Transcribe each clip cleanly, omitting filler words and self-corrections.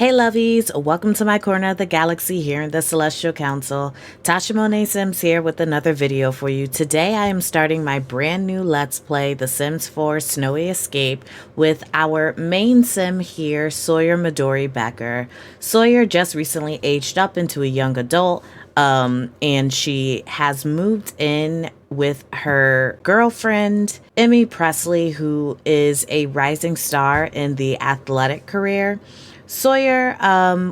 Hey lovies, welcome to my corner of the galaxy here in the Celestial Council. Tasha Monet Sims here with another video for you. Today I am starting my brand new Let's Play The Sims 4 Snowy Escape with our main sim here, Sawyer Midori-Becker. Sawyer just recently aged up into a young adult, and she has moved in with her girlfriend, Emmy Presley, who is a rising star in the athletic career. Sawyer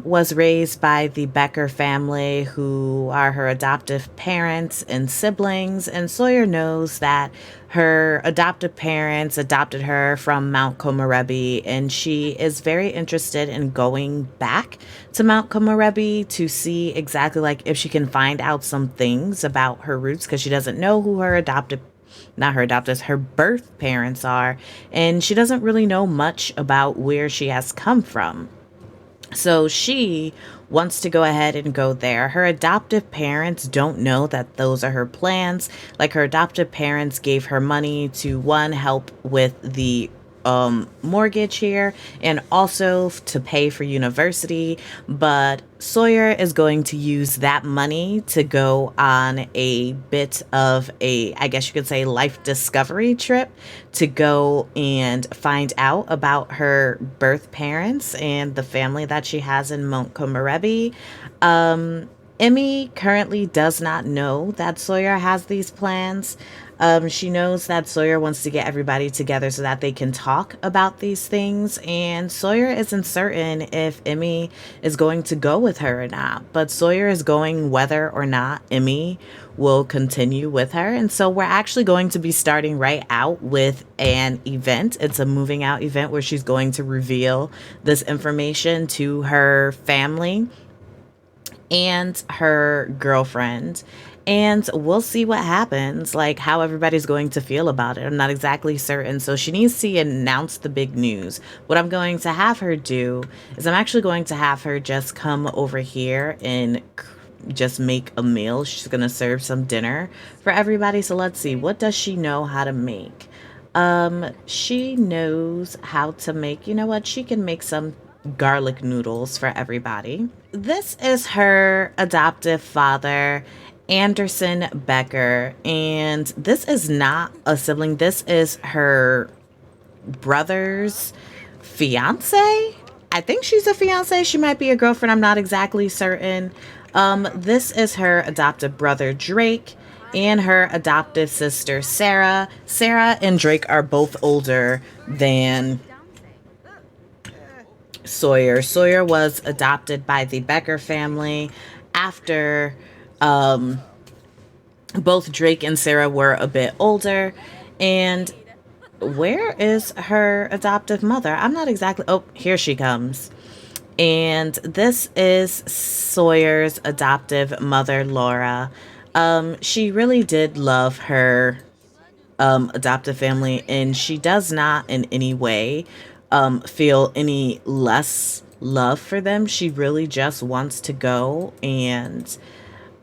was raised by the Becker family, who are her adoptive parents and siblings, and Sawyer knows that her adoptive parents adopted her from Mount Komorebi, and she is very interested in going back to Mount Komorebi to see exactly like if she can find out some things about her roots, because she doesn't know who her her birth parents are, and she doesn't really know much about where she has come from. So she wants to go ahead and go there. Her adoptive parents don't know that those are her plans. Like, her adoptive parents gave her money to, one, help with the mortgage here and also to pay for university, but Sawyer is going to use that money to go on a bit of a, I guess you could say, life discovery trip to go and find out about her birth parents and the family that she has in Mount Komorebi. Emmy currently does not know that Sawyer has these plans. She knows that Sawyer wants to get everybody together so that they can talk about these things, and Sawyer isn't certain if Emmy is going to go with her or not, but Sawyer is going whether or not Emmy will continue with her. And so we're actually going to be starting right out with an event. It's a moving out event where she's going to reveal this information to her family and her girlfriend, and we'll see what happens, like how everybody's going to feel about it. I'm not exactly certain, so she needs to announce the big news. What I'm going to have her do is I'm actually going to have her just come over here and just make a meal. She's going to serve some dinner for everybody. So let's see, what does she know how to make? She knows how to make, you know what, she can make some garlic noodles for everybody. This is her adoptive father, Anderson Becker, and this is not a sibling. This is her brother's fiance. I think she's a fiance. She might be a girlfriend. I'm not exactly certain. This is her adoptive brother, Drake, and her adoptive sister, Sarah. Sarah and Drake are both older than Sawyer. Sawyer was adopted by the Becker family after both Drake and Sarah were a bit older. And where is her adoptive mother? I'm not exactly... Oh, here she comes. And this is Sawyer's adoptive mother, Laura. She really did love her adoptive family, and she does not in any way feel any less love for them. She really just wants to go and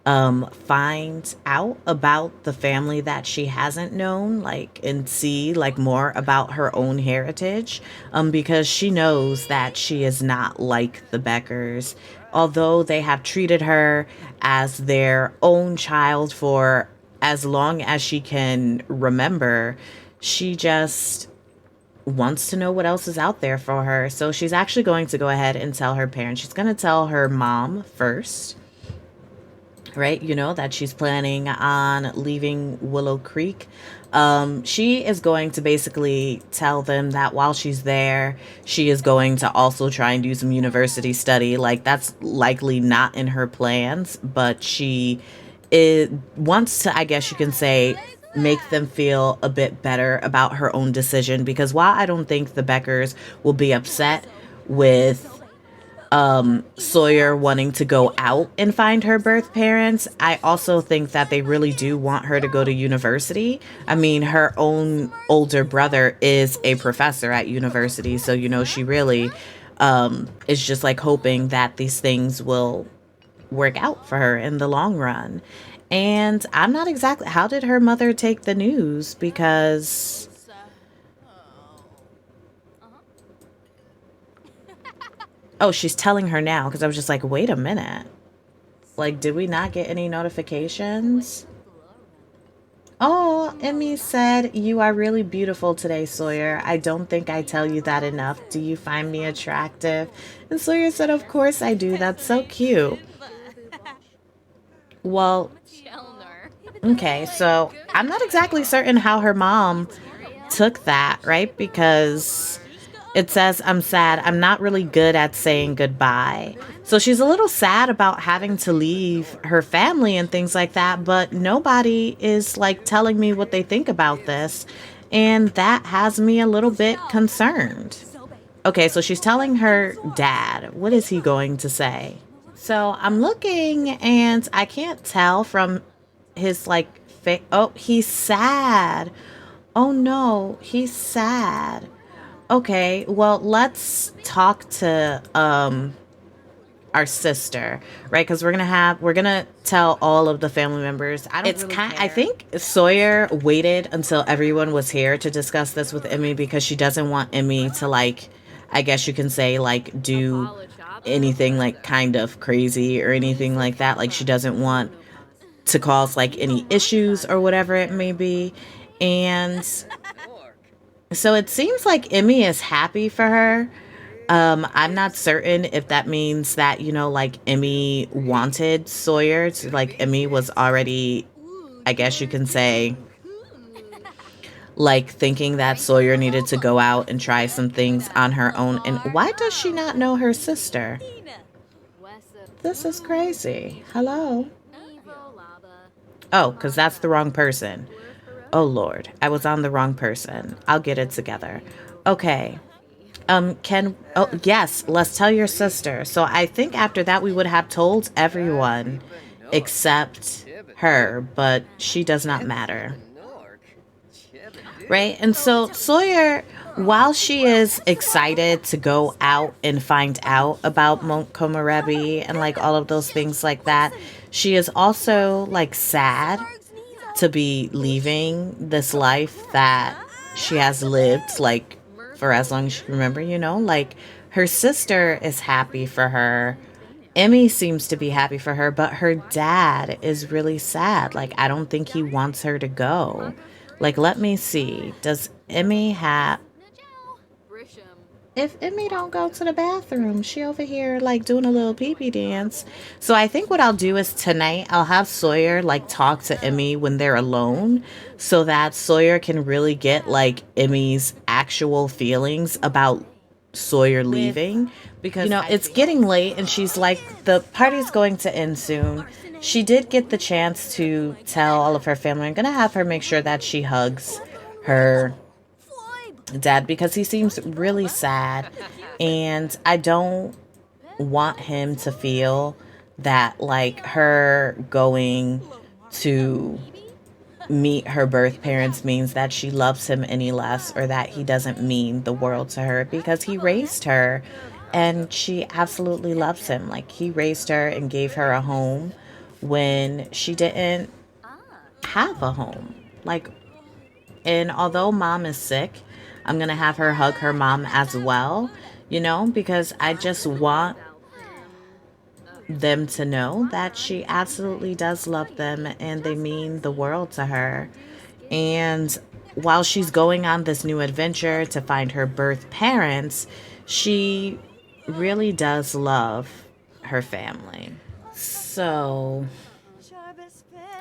find out about the family that she hasn't known, like, and see like more about her own heritage, because she knows that she is not like the Beckers. Although they have treated her as their own child for as long as she can remember, she just wants to know what else is out there for her. So she's actually going to go ahead and tell her parents. She's going to tell her mom first, right? You know, that she's planning on leaving Willow Creek. She is going to basically tell them that while she's there, she is going to also try and do some university study. Like, that's likely not in her plans, but she wants to, I guess you can say, make them feel a bit better about her own decision, because while I don't think the Beckers will be upset with Sawyer wanting to go out and find her birth parents, I also think that they really do want her to go to university. I mean, her own older brother is a professor at university, so, you know, she really is just like hoping that these things will work out for her in the long run. And I'm not exactly... How did her mother take the news? Because Oh, she's telling her now because I was just like, wait a minute. Like, did we not get any notifications? Oh, Emmy said, "You are really beautiful today, Sawyer. I don't think I tell you that enough. Do you find me attractive?" And Sawyer said, "Of course I do. That's so cute." Well, okay, so I'm not exactly certain how her mom took that, right? Because it says, "I'm sad. I'm not really good at saying goodbye." So she's a little sad about having to leave her family and things like that, but nobody is like telling me what they think about this. And that has me a little bit concerned. Okay, so she's telling her dad. What is he going to say? So I'm looking and I can't tell from his like oh, he's sad. Oh no, he's sad. Okay, well, let's talk to our sister, right? Because we're gonna tell all of the family members. I don't. It's really kind. I think Sawyer waited until everyone was here to discuss this with Emmy because she doesn't want Emmy to like, I guess you can say like do anything like kind of crazy or anything like that. Like she doesn't want to cause like any issues or whatever it may be, and so it seems like Emmy is happy for her. I'm not certain if that means that, you know, like Emmy wanted Sawyer to, like, Emmy was already, I guess you can say, like, thinking that Sawyer needed to go out and try some things on her own. And why does she not know her sister? This is crazy. Hello? Oh, because that's the wrong person. Oh, Lord. I was on the wrong person. I'll get it together. Okay. Oh, yes, let's tell your sister. So I think after that we would have told everyone except her, but she does not matter. Right? And so Sawyer, while she is excited to go out and find out about Komorebi and like all of those things like that, she is also like sad to be leaving this life that she has lived like for as long as she can remember, you know? Like her sister is happy for her. Emmy seems to be happy for her, but her dad is really sad. Like I don't think he wants her to go. Like let me see. Does Emmy have if Emmy don't go to the bathroom, she over here like doing a little pee pee dance. So I think what I'll do is tonight I'll have Sawyer like talk to Emmy when they're alone so that Sawyer can really get like Emmy's actual feelings about Sawyer leaving because you know it's getting late and she's like the party's going to end soon. She did get the chance to tell all of her family. I'm gonna have her make sure that she hugs her dad because he seems really sad and I don't want him to feel that like her going to meet her birth parents means that she loves him any less or that he doesn't mean the world to her because he raised her and she absolutely loves him. Like he raised her and gave her a home when she didn't have a home. Like, and although mom is sick, I'm going to have her hug her mom as well, you know, because I just want them to know that she absolutely does love them and they mean the world to her. And while she's going on this new adventure to find her birth parents, she really does love her family. So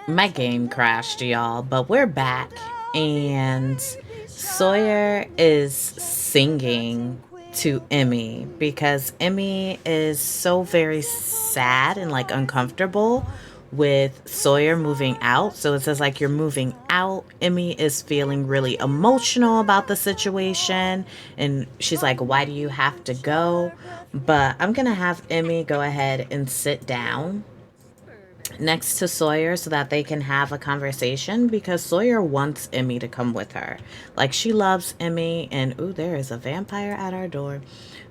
my game crashed, y'all, but we're back. And Sawyer is singing to Emmy because Emmy is so very sad and like uncomfortable with Sawyer moving out. So it says like you're moving out. Emmy is feeling really emotional about the situation and she's like, why do you have to go? But I'm gonna have Emmy go ahead and sit down next to Sawyer so that they can have a conversation because Sawyer wants Emmy to come with her. Like she loves Emmy and ooh, there is a vampire at our door.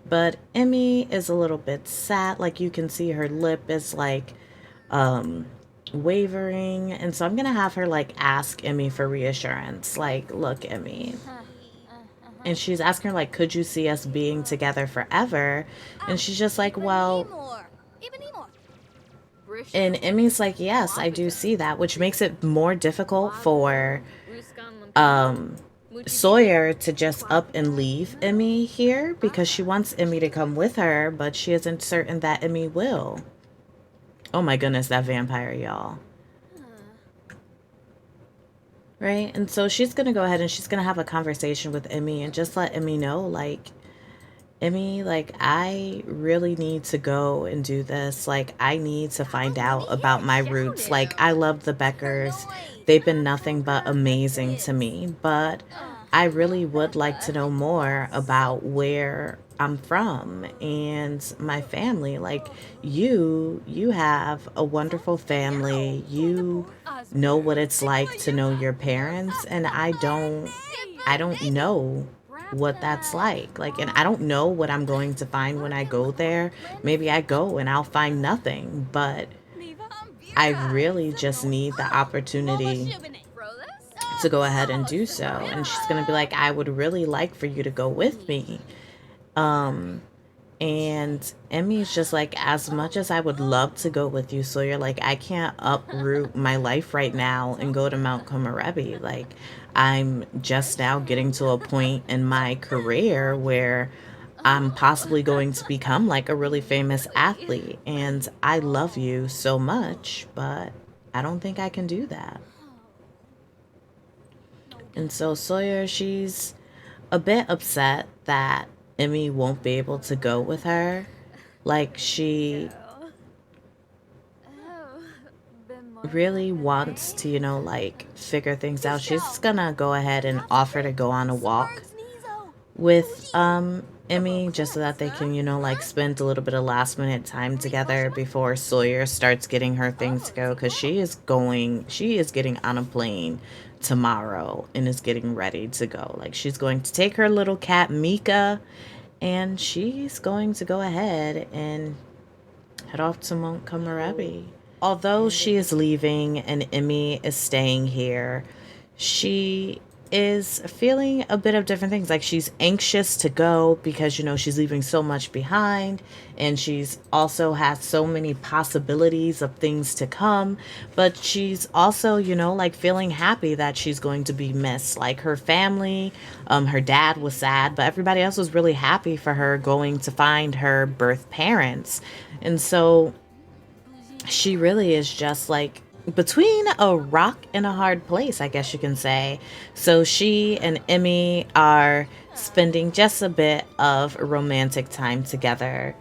But Emmy is a little bit sad. Like you can see her lip is like wavering. And so I'm going to have her like ask Emmy for reassurance. Like, look, Emmy, And she's asking her, like, could you see us being together forever? And she's just like, well, and Emmy's like, yes, I do see that, which makes it more difficult for um Sawyer to just up and leave Emmy here because she wants Emmy to come with her, but she isn't certain that Emmy will. Oh my goodness, that vampire, y'all. Right? And so she's going to go ahead and she's going to have a conversation with Emmy and just let Emmy know, like, Emmy, like, I really need to go and do this. Like, I need to find out about my roots. Like, I love the Beckers. They've been nothing but amazing to me. But I really would like to know more about where I'm from and my family. Like, you have a wonderful family. You know what it's like to know your parents. And I don't know what that's like, and I don't know what I'm going to find when I go there. Maybe I go and I'll find nothing, but I really just need the opportunity to go ahead and do so. And she's gonna be like, I would really like for you to go with me. um and Emmy's just like, as much as I would love to go with you, Sawyer, like, I can't uproot my life right now and go to Mount Komorebi. Like, I'm just now getting to a point in my career where I'm possibly going to become like a really famous athlete. And I love you so much, but I don't think I can do that. And so Sawyer, she's a bit upset that Emmy won't be able to go with her. Like, she really wants to, like, figure things out. She's gonna go ahead and offer to go on a walk with Emmy just so that they can, like, spend a little bit of last minute time together before Sawyer starts getting her things to go, because she is getting on a plane tomorrow and is getting ready to go. Like, she's going to take her little cat Mika and she's going to go ahead and head off to Mount Komorebi. Although she is leaving and Emmy is staying here, she is feeling a bit of different things. Like, she's anxious to go because, she's leaving so much behind, and she's also has so many possibilities of things to come. But she's also, like, feeling happy that she's going to be missed. Like, her family, her dad was sad, but everybody else was really happy for her going to find her birth parents. And so she really is just like between a rock and a hard place, I guess you can say. So she and Emmy are spending just a bit of romantic time together.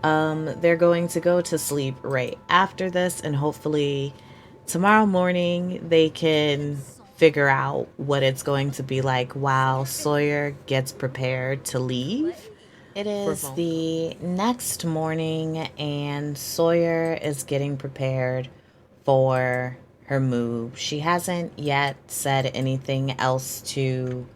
They're going to go to sleep right after this, and hopefully tomorrow morning they can figure out what it's going to be like while Sawyer gets prepared to leave. It is the next morning, and Sawyer is getting prepared for her move. She hasn't yet said anything else to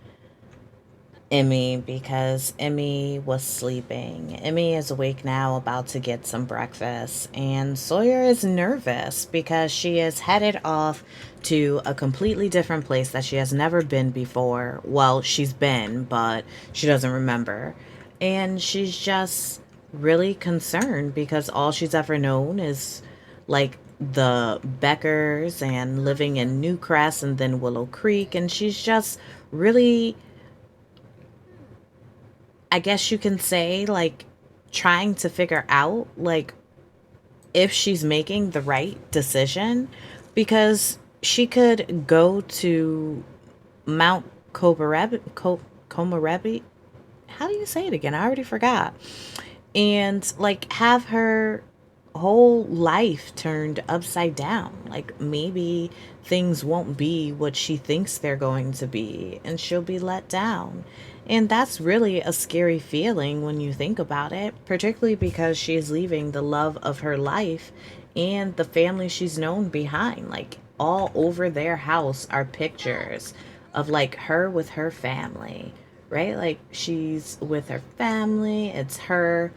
Emmy because Emmy was sleeping. Emmy is awake now, about to get some breakfast, and Sawyer is nervous because she is headed off to a completely different place that she has never been before. Well, she's been, but she doesn't remember. And she's just really concerned because all she's ever known is, like, the Beckers and living in Newcrest and then Willow Creek. And she's just really, I guess you can say, like, trying to figure out, like, if she's making the right decision, because she could go to Mount Komorebi. How do you say it again? I already forgot. And, like, have her whole life turned upside down. Like, maybe things won't be what she thinks they're going to be, and she'll be let down. And that's really a scary feeling when you think about it, particularly because she is leaving the love of her life and the family she's known behind. Like, all over their house are pictures of, like, her with her family, right? Like, she's with her family. It's her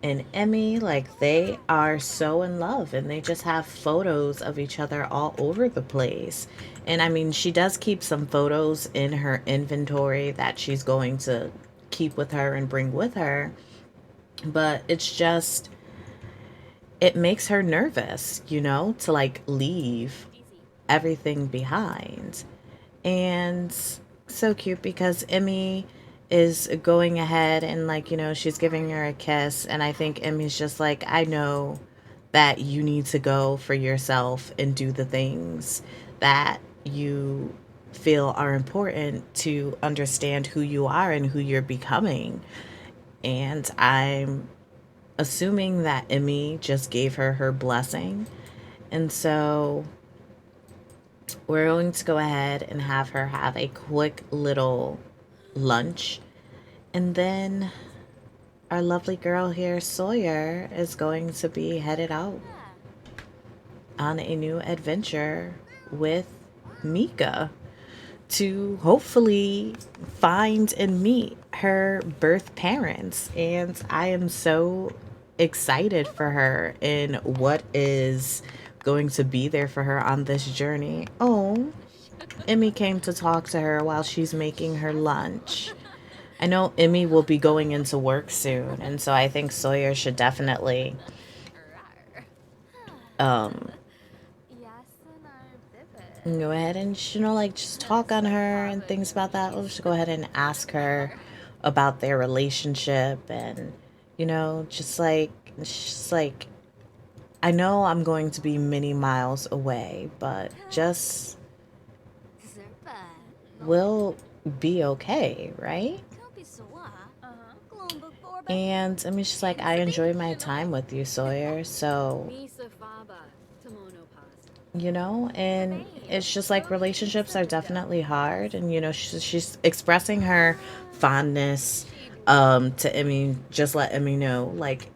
and Emmy, like they are so in love and they just have photos of each other all over the place. And I mean, she does keep some photos in her inventory that she's going to keep with her and bring with her, but it's just, it makes her nervous, you know, to like leave everything behind. And so cute because Emmy is going ahead and like, you know, she's giving her a kiss, and I think Emmy's just like, I know that you need to go for yourself and do the things that you feel are important to understand who you are and who you're becoming. And I'm assuming that Emmy just gave her her blessing. And so we're going to go ahead and have her have a quick little lunch. And then our lovely girl here, Sawyer, is going to be headed out on a new adventure with Mika to hopefully find and meet her birth parents. And I am so excited for her and what is going to be there for her on this journey. Oh, Emmy came to talk to her while she's making her lunch. I know Emmy will be going into work soon, and so I think Sawyer should definitely um go ahead and, you know, like just talk on her and things about that. We'll just go ahead and ask her about their relationship, and you know, just like I know I'm going to be many miles away, but just we'll be okay, right? And I mean, she's like, I enjoy my time with you, Sawyer. So, you know, and it's just like relationships are definitely hard. And, you know, she's expressing her fondness to Emmy. Just let Emmy know, like,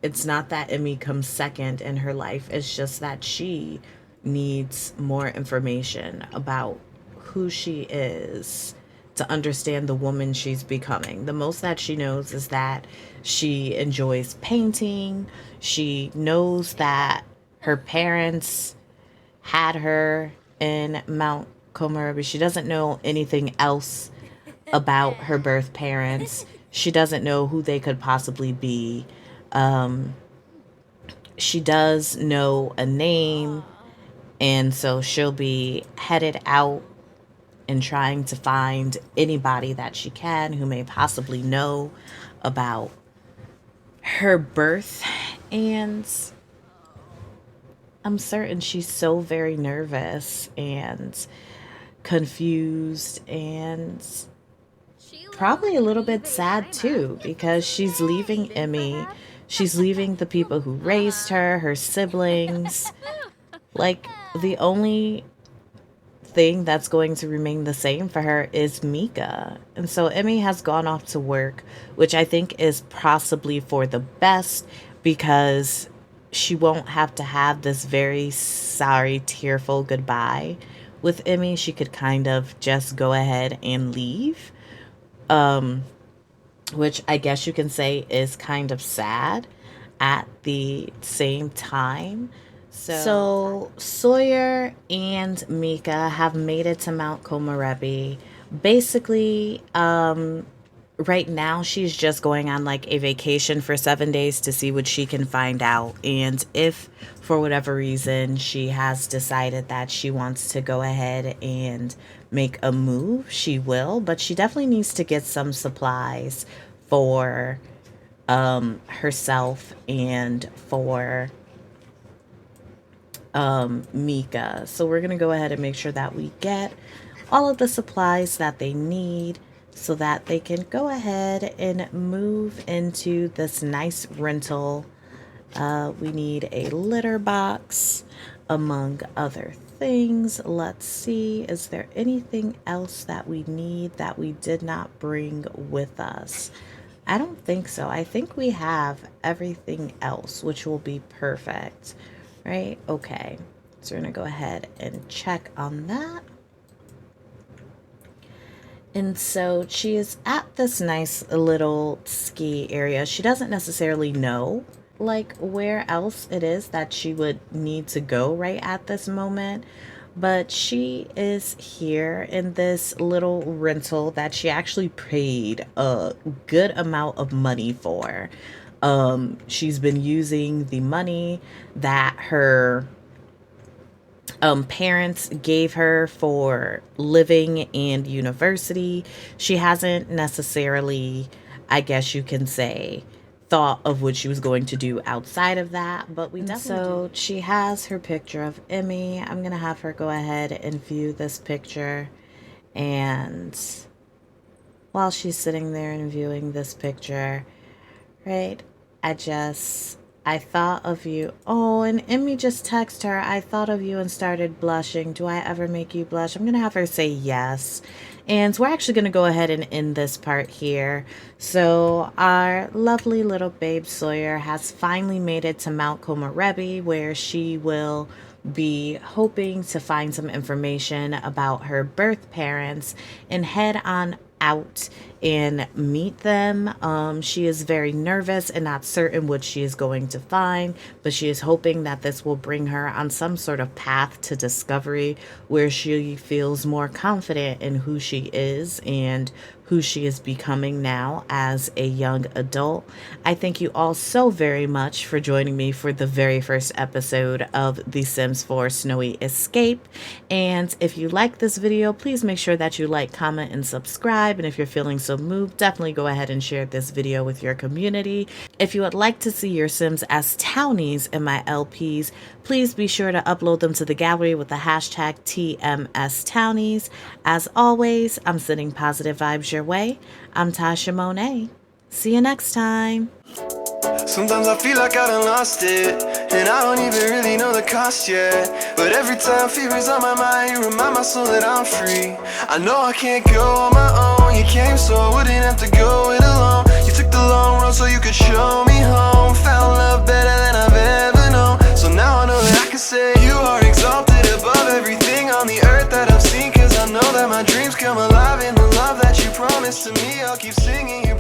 it's not that Emmy comes second in her life. It's just that she needs more information about who she is to understand the woman she's becoming. The most that she knows is that she enjoys painting. She knows that her parents had her in Mount Komorebi. She doesn't know anything else about her birth parents. She doesn't know who they could possibly be. Um, she does know a name, and so she'll be headed out and trying to find anybody that she can who may possibly know about her birth. And I'm certain she's so very nervous and confused and probably a little bit sad too, because she's leaving Emmy. She's leaving the people who raised her, her siblings. Like, the only thing that's going to remain the same for her is Mika. And so Emmy has gone off to work, which I think is possibly for the best, because she won't have to have this very sorry, tearful goodbye with Emmy. She could kind of just go ahead and leave. Um, which I guess you can say is kind of sad at the same time. So Sawyer and Mika have made it to Mount Komorebi. Basically, right now she's just going on like a vacation for 7 days to see what she can find out. And if for whatever reason she has decided that she wants to go ahead and make a move, she will. But she definitely needs to get some supplies for herself and for Mika. So we're going to go ahead and make sure that we get all of the supplies that they need so that they can go ahead and move into this nice rental. We need a litter box, among other things. Let's see, is there anything else that we need that we did not bring with us? I don't think so. I think we have everything else, which will be perfect, right? Okay, so we're gonna go ahead and check on that. And so she is at this nice little ski area. She doesn't necessarily know like where else it is that she would need to go right at this moment. But she is here in this little rental that she actually paid a good amount of money for. She's been using the money that her parents gave her for living and university. She hasn't necessarily, I guess you can say, thought of what she was going to do outside of that, but we definitely so she has her picture of Emmy. I'm gonna have her go ahead and view this picture, and while she's sitting there and viewing this picture, right, I thought of you. Oh, and Emmy just texted her, I thought of you and started blushing. Do I ever make you blush? I'm going to have her say yes. And we're actually going to go ahead and end this part here. So our lovely little babe Sawyer has finally made it to Mount Komorebi, where she will be hoping to find some information about her birth parents and head on out and meet them. She is very nervous and not certain what she is going to find, but she is hoping that this will bring her on some sort of path to discovery where she feels more confident in who she is and who she is becoming now as a young adult. I thank you all so very much for joining me for the very first episode of The Sims 4 Snowy Escape. And if you like this video, please make sure that you like, comment, and subscribe. And if you're feeling so moved, definitely go ahead and share this video with your community. If you would like to see your Sims as Townies in my LPs, please be sure to upload them to the gallery with the hashtag TMSTownies. As always, I'm sending positive vibes your way. I'm Tasha Monet. See you next time. Sometimes I feel like I done lost it, and I don't even really know the cost yet. But every time fever's on my mind, you remind my soul that I'm free. I know I can't go on my own. You came so I wouldn't have to go it alone. You took the long road so you could show me home. Found love better than I've ever known. So now I know that I can say you are exalted above everything on the earth that I've seen. Cause I know that my dreams come alive in the love that you promised to me. I'll keep singing.